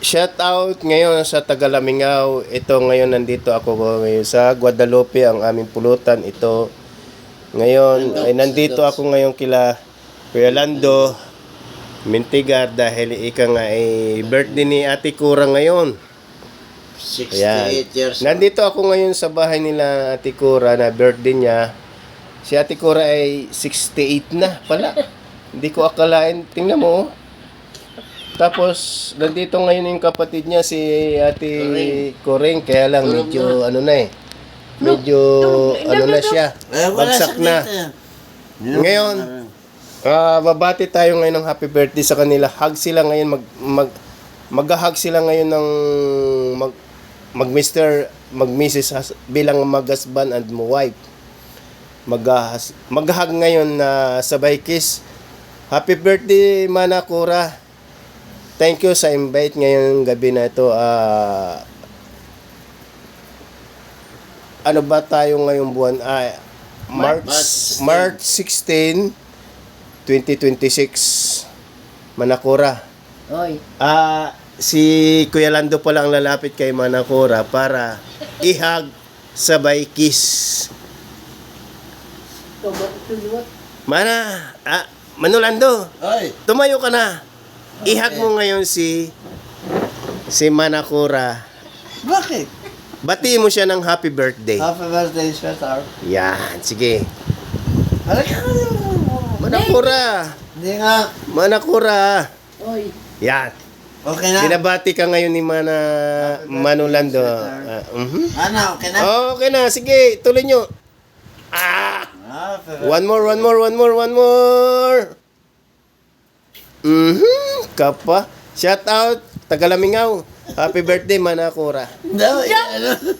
Shout out ngayon sa Tagalamingaw. Ito ngayon nandito ako ngayon sa Guadalupe, ang aming pulutan. Ito ngayon ay nandito ako ngayon kila Kuya Lando Mintigar dahil ika nga ay birthday ni Ate Cora ngayon. 68 years. Nandito ako ngayon sa bahay nila Ate Cora na birthday niya. Si Ate Cora ay 68 na pala. Hindi ko akalain. Tingnan mo. Oh. Tapos, nandito ngayon yung kapatid niya, si Ate Coring. Kaya lang, medyo, ano na eh. Medyo, ano na siya. Bagsak na. Ngayon, babati tayo ngayon ng happy birthday sa kanila. Hug sila ngayon, mag-hug sila ngayon ng mag-Mr. mag-Mrs. bilang mag-husband and wife. Mag-hug ngayon na sabay kiss. Happy birthday, Mana Cora. Thank you sa invite ngayong gabi na ito. Ano ba tayo ngayong buwan? March 16, 2026. Manakura. Oy. Si Kuya Lando pala ang lalapit kay Manakura para ihag sabay kiss. Mana, Manolando. Oy. Tumayo ka na. Ihag mo ngayon si Manakura. Bakit? Batiin mo siya ng happy birthday. Happy birthday, sweetheart. Yan, sige. Halika ka na. Manakura. Hindi nga. Manakura. Oy. Yan. Okay na? Binabati ka ngayon ni Manolando. Ano, okay na? Okay na, sige, tuloy nyo. One more. Kapa. Shout out, Tagalamingaw. Happy birthday, Manakura. Daw, ano?